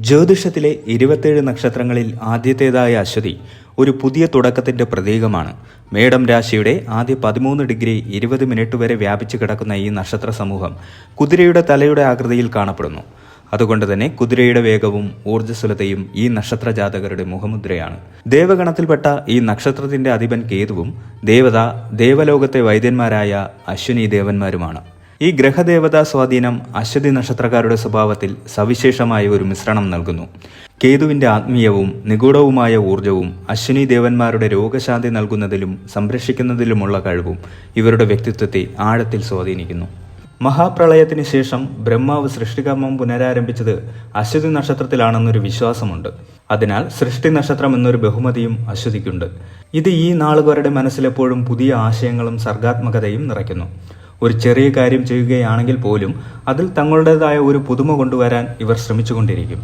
ജ്യോതിഷത്തിലെ 27 നക്ഷത്രങ്ങളിൽ ആദ്യത്തേതായ അശ്വതി ഒരു പുതിയ തുടക്കത്തിന്റെ പ്രതീകമാണ്. മേടം രാശിയുടെ ആദ്യ 13 ഡിഗ്രി 20 മിനിറ്റ് വരെ വ്യാപിച്ചു കിടക്കുന്ന ഈ നക്ഷത്ര സമൂഹം കുതിരയുടെ തലയുടെ ആകൃതിയിൽ കാണപ്പെടുന്നു. അതുകൊണ്ട് തന്നെ കുതിരയുടെ വേഗവും ഊർജ്ജസ്വലതയും ഈ നക്ഷത്ര ജാതകരുടെ മുഖമുദ്രയാണ്. ദേവഗണത്തിൽപ്പെട്ട ഈ നക്ഷത്രത്തിന്റെ അധിപൻ കേതുവും ദേവലോകത്തെ വൈദ്യന്മാരായ അശ്വിനി ദേവന്മാരുമാണ്. ഈ ഗ്രഹദേവതാ സ്വാധീനം അശ്വതി നക്ഷത്രക്കാരുടെ സ്വഭാവത്തിൽ സവിശേഷമായ ഒരു മിശ്രണം നൽകുന്നു. കേതുവിന്റെ ആത്മീയവും നിഗൂഢവുമായ ഊർജവും അശ്വിനി ദേവന്മാരുടെ രോഗശാന്തി നൽകുന്നതിലും സംരക്ഷിക്കുന്നതിലുമുള്ള കഴിവും ഇവരുടെ വ്യക്തിത്വത്തെ ആഴത്തിൽ സ്വാധീനിക്കുന്നു. മഹാപ്രളയത്തിന് ശേഷം ബ്രഹ്മാവ് സൃഷ്ടികർമ്മം പുനരാരംഭിച്ചത് അശ്വതി നക്ഷത്രത്തിലാണെന്നൊരു വിശ്വാസമുണ്ട്. അതിനാൽ സൃഷ്ടി നക്ഷത്രം എന്നൊരു ബഹുമതിയും അശ്വതിക്കുണ്ട്. ഇത് ഈ നാളുകാരുടെ മനസ്സിലെപ്പോഴും പുതിയ ആശയങ്ങളും സർഗാത്മകതയും നിറയ്ക്കുന്നു. ഒരു ചെറിയ കാര്യം ചെയ്യുകയാണെങ്കിൽ പോലും അതിൽ തങ്ങളുടേതായ ഒരു പുതുമ കൊണ്ടുവരാൻ ഇവർ ശ്രമിച്ചുകൊണ്ടിരിക്കും.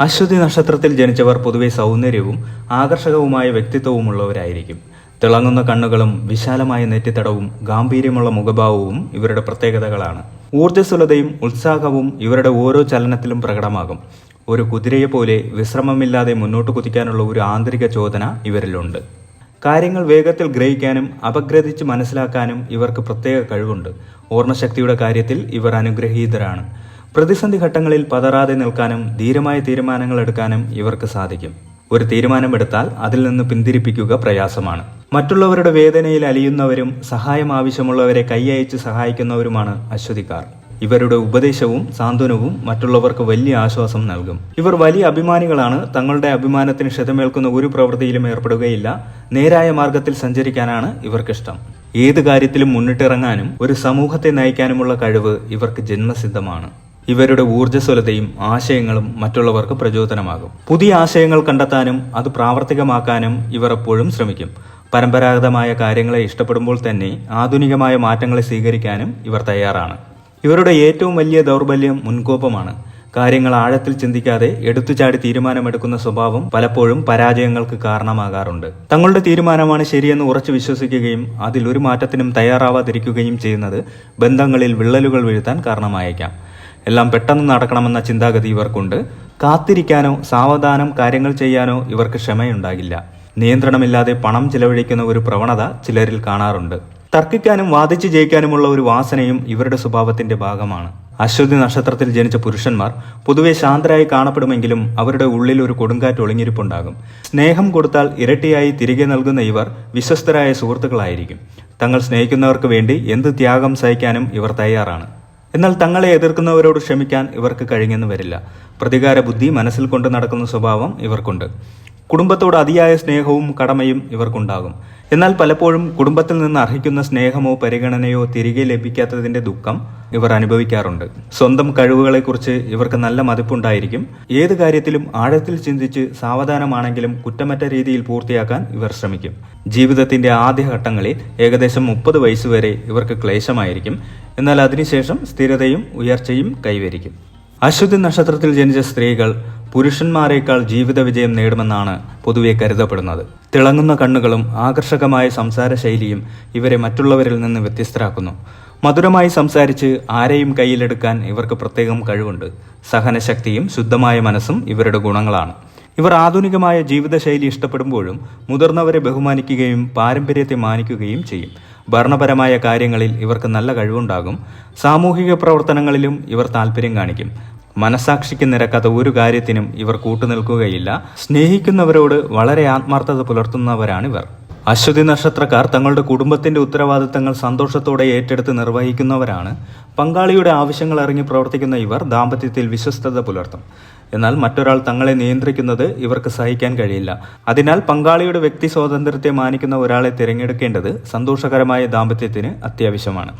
അശ്വതി നക്ഷത്രത്തിൽ ജനിച്ചവർ പൊതുവെ സൗന്ദര്യവും ആകർഷകവുമായ വ്യക്തിത്വവുമുള്ളവരായിരിക്കും. തിളങ്ങുന്ന കണ്ണുകളും വിശാലമായ നെറ്റിത്തടവും ഗാംഭീര്യമുള്ള മുഖഭാവവും ഇവരുടെ പ്രത്യേകതകളാണ്. ഊർജ്ജസ്വലതയും ഉത്സാഹവും ഇവരുടെ ഓരോ ചലനത്തിലും പ്രകടമാകും. ഒരു കുതിരയെപ്പോലെ വിശ്രമമില്ലാതെ മുന്നോട്ട് കുതിക്കാനുള്ള ഒരു ആന്തരിക ചോദന ഇവരിലുണ്ട്. കാര്യങ്ങൾ വേഗത്തിൽ ഗ്രഹിക്കാനും അപഗ്രഥിച്ച് മനസ്സിലാക്കാനും ഇവർക്ക് പ്രത്യേക കഴിവുണ്ട്. ഓർമ്മശക്തിയുടെ കാര്യത്തിൽ ഇവർ അനുഗ്രഹീതരാണ്. പ്രതിസന്ധി ഘട്ടങ്ങളിൽ പതറാതെ നിൽക്കാനും ധീരമായ തീരുമാനങ്ങൾ എടുക്കാനും ഇവർക്ക് സാധിക്കും. ഒരു തീരുമാനമെടുത്താൽ അതിൽ നിന്ന് പിന്തിരിപ്പിക്കുക പ്രയാസമാണ്. മറ്റുള്ളവരുടെ വേദനയിൽ അലിയുന്നവരും സഹായം ആവശ്യമുള്ളവരെ കൈയയച്ച് സഹായിക്കുന്നവരുമാണ് അശ്വതിക്കാർ. ഇവരുടെ ഉപദേശവും സാന്ത്വനവും മറ്റുള്ളവർക്ക് വലിയ ആശ്വാസം നൽകും. ഇവർ വലിയ അഭിമാനികളാണ്. തങ്ങളുടെ അഭിമാനത്തിന് ക്ഷതമേൽക്കുന്ന ഒരു പ്രവൃത്തിയിലും ഏർപ്പെടുകയില്ല. നേരായ മാർഗത്തിൽ സഞ്ചരിക്കാനാണ് ഇവർക്കിഷ്ടം. ഏത് കാര്യത്തിലും മുന്നിട്ടിറങ്ങാനും ഒരു സമൂഹത്തെ നയിക്കാനുമുള്ള കഴിവ് ഇവർക്ക് ജന്മസിദ്ധമാണ്. ഇവരുടെ ഊർജ്ജസ്വലതയും ആശയങ്ങളും മറ്റുള്ളവർക്ക് പ്രചോദനമാകും. പുതിയ ആശയങ്ങൾ കണ്ടെത്താനും അത് പ്രാവർത്തികമാക്കാനും ഇവർ എപ്പോഴും ശ്രമിക്കും. പരമ്പരാഗതമായ കാര്യങ്ങളെ ഇഷ്ടപ്പെടുമ്പോൾ തന്നെ ആധുനികമായ മാറ്റങ്ങളെ സ്വീകരിക്കാനും ഇവർ തയ്യാറാണ്. ഇവരുടെ ഏറ്റവും വലിയ ദൗർബല്യം മുൻകോപമാണ്. കാര്യങ്ങൾ ആഴത്തിൽ ചിന്തിക്കാതെ എടുത്തുചാടി തീരുമാനമെടുക്കുന്ന സ്വഭാവം പലപ്പോഴും പരാജയങ്ങൾക്ക് കാരണമാകാറുണ്ട്. തങ്ങളുടെ തീരുമാനമാണ് ശരിയെന്ന് ഉറച്ചു വിശ്വസിക്കുകയും അതിൽ ഒരു മാറ്റത്തിനും തയ്യാറാവാതിരിക്കുകയും ചെയ്യുന്നത് ബന്ധങ്ങളിൽ വിള്ളലുകൾ വീഴ്ത്താൻ കാരണമായേക്കാം. എല്ലാം പെട്ടെന്ന് നടക്കണമെന്ന ചിന്താഗതി ഇവർക്കുണ്ട്. കാത്തിരിക്കാനോ സാവധാനം കാര്യങ്ങൾ ചെയ്യാനോ ഇവർക്ക് ക്ഷമയുണ്ടാകില്ല. നിയന്ത്രണമില്ലാതെ പണം ചിലവഴിക്കുന്ന ഒരു പ്രവണത ചിലരിൽ കാണാറുണ്ട്. തർക്കിക്കാനും വാദിച്ചു ജയിക്കാനുമുള്ള ഒരു വാസനയും ഇവരുടെ സ്വഭാവത്തിന്റെ ഭാഗമാണ്. അശ്വതി നക്ഷത്രത്തിൽ ജനിച്ച പുരുഷന്മാർ പൊതുവെ ശാന്തരായി കാണപ്പെടുമെങ്കിലും അവരുടെ ഉള്ളിൽ ഒരു കൊടുങ്കാറ്റ് ഒളിഞ്ഞിരിപ്പുണ്ടാകും. സ്നേഹം കൊടുത്താൽ ഇരട്ടിയായി തിരികെ നൽകുന്ന ഇവർ വിശ്വസ്തരായ സുഹൃത്തുക്കളായിരിക്കും. തങ്ങൾ സ്നേഹിക്കുന്നവർക്ക് വേണ്ടി എന്ത് ത്യാഗം സഹിക്കാനും ഇവർ തയ്യാറാണ്. എന്നാൽ തങ്ങളെ എതിർക്കുന്നവരോട് ക്ഷമിക്കാൻ ഇവർക്ക് കഴിഞ്ഞെന്ന് വരില്ല. പ്രതികാര ബുദ്ധി മനസ്സിൽ കൊണ്ട് നടക്കുന്ന സ്വഭാവം ഇവർക്കുണ്ട്. കുടുംബത്തോട് അതിയായ സ്നേഹവും കടമയും ഇവർക്കുണ്ടാകും. എന്നാൽ പലപ്പോഴും കുടുംബത്തിൽ നിന്ന് അർഹിക്കുന്ന സ്നേഹമോ പരിഗണനയോ തിരികെ ലഭിക്കാത്തതിന്റെ ദുഃഖം ഇവർ അനുഭവിക്കാറുണ്ട്. സ്വന്തം കഴിവുകളെക്കുറിച്ച് ഇവർക്ക് നല്ല മതിപ്പുണ്ടായിരിക്കും. ഏത് കാര്യത്തിലും ആഴത്തിൽ ചിന്തിച്ച് സാവധാനമാണെങ്കിലും കുറ്റമറ്റ രീതിയിൽ പൂർത്തിയാക്കാൻ ഇവർ ശ്രമിക്കും. ജീവിതത്തിന്റെ ആദ്യഘട്ടങ്ങളിൽ ഏകദേശം 30 വയസ്സുവരെ ഇവർക്ക് ക്ലേശമായിരിക്കും. എന്നാൽ അതിനുശേഷം സ്ഥിരതയും ഉയർച്ചയും കൈവരിക്കും. അശ്വതി നക്ഷത്രത്തിൽ ജനിച്ച സ്ത്രീകൾ പുരുഷന്മാരെക്കാൾ ജീവിത വിജയം നേടുമെന്നാണ് പൊതുവെ കരുതപ്പെടുന്നത്. തിളങ്ങുന്ന കണ്ണുകളും ആകർഷകമായ സംസാര ശൈലിയും ഇവരെ മറ്റുള്ളവരിൽ നിന്ന് വ്യത്യസ്തരാക്കുന്നു. മധുരമായി സംസാരിച്ച് ആരെയും കയ്യിലെടുക്കാൻ ഇവർക്ക് പ്രത്യേകം കഴിവുണ്ട്. സഹനശക്തിയും ശുദ്ധമായ മനസ്സും ഇവരുടെ ഗുണങ്ങളാണ്. ഇവർ ആധുനികമായ ജീവിതശൈലി ഇഷ്ടപ്പെടുമ്പോഴും മുതിർന്നവരെ ബഹുമാനിക്കുകയും പാരമ്പര്യത്തെ മാനിക്കുകയും ചെയ്യും. ഭരണപരമായ കാര്യങ്ങളിൽ ഇവർക്ക് നല്ല കഴിവുണ്ടാകും. സാമൂഹിക പ്രവർത്തനങ്ങളിലും ഇവർ താല്പര്യം കാണിക്കും. മനസാക്ഷിക്ക് നിരക്കാത്ത ഒരു കാര്യത്തിനും ഇവർ കൂട്ടുനിൽക്കുകയില്ല. സ്നേഹിക്കുന്നവരോട് വളരെ ആത്മാർത്ഥത പുലർത്തുന്നവരാണിവർ. അശ്വതി നക്ഷത്രക്കാർ തങ്ങളുടെ കുടുംബത്തിന്റെ ഉത്തരവാദിത്തങ്ങൾ സന്തോഷത്തോടെ ഏറ്റെടുത്ത് നിർവഹിക്കുന്നവരാണ്. പങ്കാളിയുടെ ആവശ്യങ്ങൾ അറിഞ്ഞ് പ്രവർത്തിക്കുന്ന ഇവർ ദാമ്പത്യത്തിൽ വിശ്വസ്തത പുലർത്തും. എന്നാൽ മറ്റൊരാൾ തങ്ങളെ നിയന്ത്രിക്കുന്നത് ഇവർക്ക് സഹിക്കാൻ കഴിയില്ല. അതിനാൽ പങ്കാളിയുടെ വ്യക്തി സ്വാതന്ത്ര്യത്തെ മാനിക്കുന്ന ഒരാളെ തിരഞ്ഞെടുക്കേണ്ടത് സന്തോഷകരമായ ദാമ്പത്യത്തിന് അത്യാവശ്യമാണ്.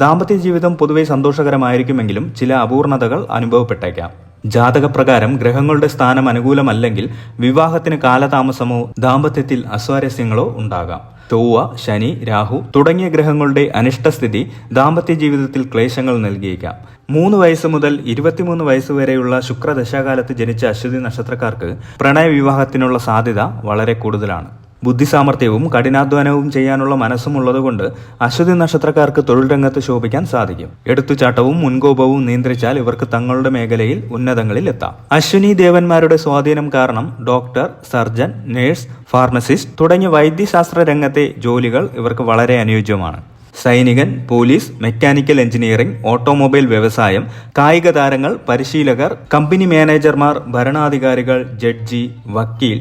ദാമ്പത്യ ജീവിതം പൊതുവെ സന്തോഷകരമായിരിക്കുമെങ്കിലും ചില അപൂർണതകൾ അനുഭവപ്പെട്ടേക്കാം. ജാതകപ്രകാരം ഗ്രഹങ്ങളുടെ സ്ഥാനം അനുകൂലമല്ലെങ്കിൽ വിവാഹത്തിന് കാലതാമസമോ ദാമ്പത്യത്തിൽ അസ്വാരസ്യങ്ങളോ ഉണ്ടാകാം. ചൊവ്വ, ശനി, രാഹു തുടങ്ങിയ ഗ്രഹങ്ങളുടെ അനിഷ്ടസ്ഥിതി ദാമ്പത്യ ജീവിതത്തിൽ ക്ലേശങ്ങൾ നൽകിയേക്കാം. 3 വയസ്സ് മുതൽ 23 വയസ്സ് വരെയുള്ള ശുക്രദശാകാലത്ത് ജനിച്ച അശ്വതി നക്ഷത്രക്കാർക്ക് പ്രണയ വിവാഹത്തിനുള്ള സാധ്യത വളരെ കൂടുതലാണ്. ബുദ്ധിസാമർഥ്യവും കഠിനാധ്വാനവും ചെയ്യാനുള്ള മനസ്സും ഉള്ളതുകൊണ്ട് അശ്വതി നക്ഷത്രക്കാർക്ക് തൊഴിൽ രംഗത്ത് ശോഭിക്കാൻ സാധിക്കും. എടുത്തുചാട്ടവും മുൻകോപവും നിയന്ത്രിച്ചാൽ ഇവർക്ക് തങ്ങളുടെ മേഖലയിൽ ഉന്നതങ്ങളിൽ എത്താം. അശ്വിനി ദേവന്മാരുടെ സ്വാധീനം കാരണം ഡോക്ടർ, സർജൻ, നഴ്സ്, ഫാർമസിസ്റ്റ് തുടങ്ങിയ വൈദ്യശാസ്ത്ര രംഗത്തെ ജോലികൾ ഇവർക്ക് വളരെ അനുയോജ്യമാണ്. സൈനികൻ, പോലീസ്, മെക്കാനിക്കൽ എഞ്ചിനീയറിംഗ്, ഓട്ടോമൊബൈൽ വ്യവസായം, കായിക താരങ്ങൾ, പരിശീലകർ, കമ്പനി മാനേജർമാർ, ഭരണാധികാരികൾ, ജഡ്ജി, വക്കീൽ,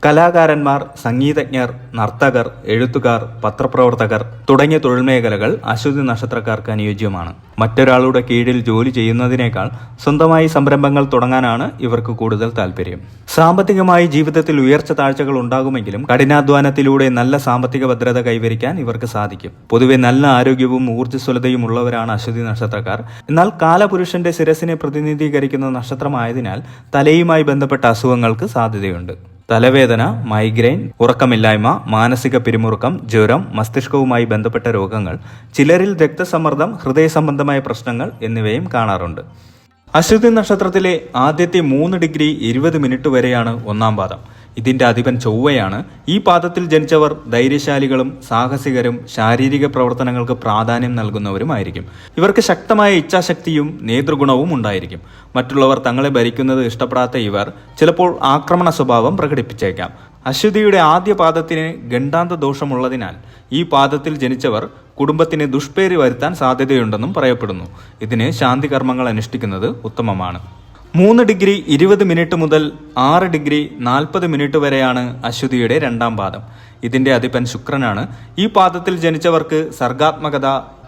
കലാകാരന്മാർ, സംഗീതജ്ഞർ, നർത്തകർ, എഴുത്തുകാർ, പത്രപ്രവർത്തകർ തുടങ്ങിയ തൊഴിൽ മേഖലകൾ അശ്വതി നക്ഷത്രക്കാർക്ക് അനുയോജ്യമാണ്. മറ്റൊരാളുടെ കീഴിൽ ജോലി ചെയ്യുന്നതിനേക്കാൾ സ്വന്തമായി സംരംഭങ്ങൾ തുടങ്ങാനാണ് ഇവർക്ക് കൂടുതൽ താല്പര്യം. സാമ്പത്തികമായി ജീവിതത്തിൽ ഉയർച്ച താഴ്ചകൾ ഉണ്ടാകുമെങ്കിലും കഠിനാധ്വാനത്തിലൂടെ നല്ല സാമ്പത്തിക ഭദ്രത കൈവരിക്കാൻ ഇവർക്ക് സാധിക്കും. പൊതുവെ നല്ല ആരോഗ്യവും ഊർജ്ജസ്വലതയും ഉള്ളവരാണ് അശ്വതി നക്ഷത്രക്കാർ. എന്നാൽ കാലപുരുഷന്റെ ശിരസിനെ പ്രതിനിധീകരിക്കുന്ന നക്ഷത്രമായതിനാൽ തലയുമായി ബന്ധപ്പെട്ട അസുഖങ്ങൾക്ക് സാധ്യതയുണ്ട്. തലവേദന, മൈഗ്രെയിൻ, ഉറക്കമില്ലായ്മ, മാനസിക പിരിമുറുക്കം, ജ്വരം, മസ്തിഷ്കവുമായി ബന്ധപ്പെട്ട രോഗങ്ങൾ, ചിലരിൽ രക്തസമ്മർദ്ദം, ഹൃദയ സംബന്ധമായ പ്രശ്നങ്ങൾ എന്നിവയും കാണാറുണ്ട്. അശ്വതി നക്ഷത്രത്തിലെ ആദ്യത്തെ 3 ഡിഗ്രി 20 മിനിറ്റ് വരെയാണ് ഒന്നാം പാദം. ഇതിന്റെ അധിപൻ ചൊവ്വയാണ്. ഈ പാദത്തിൽ ജനിച്ചവർ ധൈര്യശാലികളും സാഹസികരും ശാരീരിക പ്രവർത്തനങ്ങൾക്ക് പ്രാധാന്യം നൽകുന്നവരുമായിരിക്കും. ഇവർക്ക് ശക്തമായ ഇച്ഛാശക്തിയും നേതൃഗുണവും ഉണ്ടായിരിക്കും. മറ്റുള്ളവർ തങ്ങളെ ഭരിക്കുന്നത് ഇഷ്ടപ്പെടാത്ത ഇവർ ചിലപ്പോൾ ആക്രമണ സ്വഭാവം പ്രകടിപ്പിച്ചേക്കാം. അശ്വതിയുടെ ആദ്യ പാദത്തിന് ഗണ്ഡാന്ത ദോഷമുള്ളതിനാൽ ഈ പാദത്തിൽ ജനിച്ചവർ കുടുംബത്തിന് ദുഷ്പേര് വരുത്താൻ സാധ്യതയുണ്ടെന്നും പറയപ്പെടുന്നു. ഇതിന് ശാന്തി കർമ്മങ്ങൾ അനുഷ്ഠിക്കുന്നത് ഉത്തമമാണ്. 3 ഡിഗ്രി 20 മിനിറ്റ് മുതൽ 6 ഡിഗ്രി 40 മിനിറ്റ് വരെയാണ് അശ്വതിയുടെ രണ്ടാം പാദം. ഇതിന്റെ അധിപൻ ശുക്രനാണ്. ഈ പാദത്തിൽ ജനിച്ചവർക്ക് സർഗാത്മകത,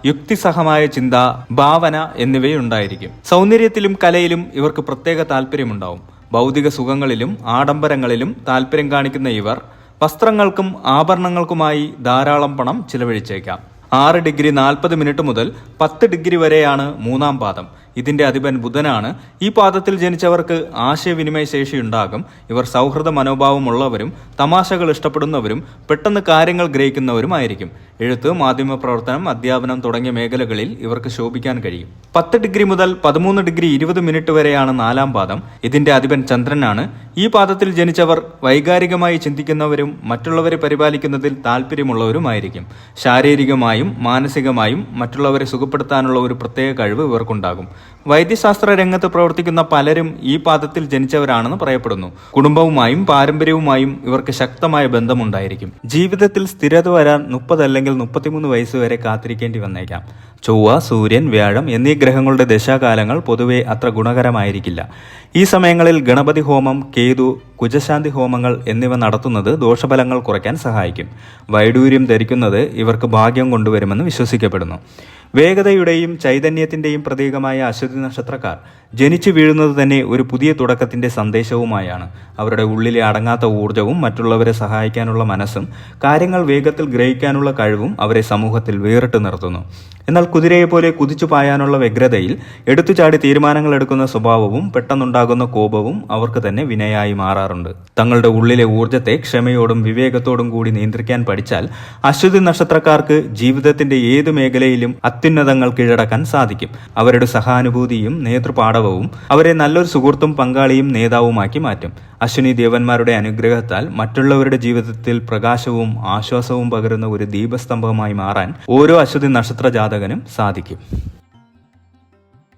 യുക്തിസഹമായ ചിന്ത, ഭാവന എന്നിവയുണ്ടായിരിക്കും. സൗന്ദര്യത്തിലും കലയിലും ഇവർക്ക് പ്രത്യേക താല്പര്യമുണ്ടാവും. ഭൗതിക സുഖങ്ങളിലും ആഡംബരങ്ങളിലും താല്പര്യം കാണിക്കുന്ന ഇവർ വസ്ത്രങ്ങൾക്കും ആഭരണങ്ങൾക്കുമായി ധാരാളം പണം ചിലവഴിച്ചേക്കാം. 6 ഡിഗ്രി 40 മിനിറ്റ് മുതൽ 10 ഡിഗ്രി വരെയാണ് മൂന്നാം പാദം. ഇതിന്റെ അധിപൻ ബുധനാണ്. ഈ പാദത്തിൽ ജനിച്ചവർക്ക് ആശയവിനിമയ ശേഷി ഉണ്ടാകും. ഇവർ സൗഹൃദ മനോഭാവമുള്ളവരും തമാശകൾ ഇഷ്ടപ്പെടുന്നവരും പെട്ടെന്ന് കാര്യങ്ങൾ ഗ്രഹിക്കുന്നവരുമായിരിക്കും. എഴുത്ത്, മാധ്യമപ്രവർത്തനം, അധ്യാപനം തുടങ്ങിയ മേഖലകളിൽ ഇവർക്ക് ശോഭിക്കാൻ കഴിയും. 10 ഡിഗ്രി മുതൽ 13 ഡിഗ്രി 20 മിനിറ്റ് വരെയാണ് നാലാം പാദം. ഇതിന്റെ അധിപൻ ചന്ദ്രനാണ്. ഈ പാദത്തിൽ ജനിച്ചവർ വൈകാരികമായി ചിന്തിക്കുന്നവരും മറ്റുള്ളവരെ പരിപാലിക്കുന്നതിൽ താല്പര്യമുള്ളവരുമായിരിക്കും. ശാരീരികമായും മാനസികമായും മറ്റുള്ളവരെ സുഖപ്പെടുത്താനുള്ള ഒരു പ്രത്യേക കഴിവ് ഇവർക്കുണ്ടാകും. വൈദ്യശാസ്ത്ര രംഗത്ത് പ്രവർത്തിക്കുന്ന പലരും ഈ പാദത്തിൽ ജനിച്ചവരാണെന്ന് പറയപ്പെടുന്നു. കുടുംബവുമായും പാരമ്പര്യവുമായും ഇവർക്ക് ശക്തമായ ബന്ധമുണ്ടായിരിക്കും. ജീവിതത്തിൽ സ്ഥിരത വരാൻ 30 അല്ലെങ്കിൽ 33 വയസ്സ് വരെ കാത്തിരിക്കേണ്ടി വന്നേക്കാം. ചൊവ്വ, സൂര്യൻ, വ്യാഴം എന്നീ ഗ്രഹങ്ങളുടെ ദശാകാലങ്ങൾ പൊതുവെ അത്ര ഗുണകരമായിരിക്കില്ല. ഈ സമയങ്ങളിൽ ഗണപതി ഹോമം, കേതു, കുജശാന്തി ഹോമങ്ങൾ എന്നിവ നടത്തുന്നത് ദോഷഫലങ്ങൾ കുറയ്ക്കാൻ സഹായിക്കും. വൈഡൂര്യം ധരിക്കുന്നത് ഇവർക്ക് ഭാഗ്യം കൊണ്ടുവരുമെന്ന് വിശ്വസിക്കപ്പെടുന്നു. വേഗതയുടെയും ചൈതന്യത്തിന്റെയും പ്രതീകമായ അശ്വതി നക്ഷത്രക്കാർ ജനിച്ചു വീഴുന്നത് തന്നെ ഒരു പുതിയ തുടക്കത്തിന്റെ സന്ദേശവുമായാണ്. അവരുടെ ഉള്ളിലെ അടങ്ങാത്ത ഊർജവും മറ്റുള്ളവരെ സഹായിക്കാനുള്ള മനസ്സും കാര്യങ്ങൾ വേഗത്തിൽ ഗ്രഹിക്കാനുള്ള കഴിവും അവരെ സമൂഹത്തിൽ വേറിട്ട് നിർത്തുന്നു. എന്നാൽ കുതിരയെപ്പോലെ കുതിച്ചു പായാനുള്ള വ്യഗ്രതയിൽ എടുത്തുചാടി തീരുമാനങ്ങൾ എടുക്കുന്ന സ്വഭാവവും പെട്ടെന്നുണ്ടാകുന്ന കോപവും അവർക്ക് തന്നെ വിനയായി മാറാറുണ്ട്. തങ്ങളുടെ ഉള്ളിലെ ഊർജത്തെ ക്ഷമയോടും വിവേകത്തോടും കൂടി നിയന്ത്രിക്കാൻ പഠിച്ചാൽ അശ്വതി നക്ഷത്രക്കാർക്ക് ജീവിതത്തിന്റെ ഏത് മേഖലയിലും അത്യുന്നതങ്ങൾ കീഴടക്കാൻ സാധിക്കും. അവരുടെ സഹാനുഭൂതിയും നേതൃപാടവവും അവരെ നല്ലൊരു സുഹൃത്തും പങ്കാളിയും നേതാവുമാക്കി മാറ്റും. അശ്വിനി ദേവന്മാരുടെ അനുഗ്രഹത്താൽ മറ്റുള്ളവരുടെ ജീവിതത്തിൽ പ്രകാശവും ആശ്വാസവും പകരുന്ന ഒരു ദീപസ്തംഭമായി മാറാൻ ഓരോ അശ്വതി നക്ഷത്ര ജാതകനും സാധിക്കും.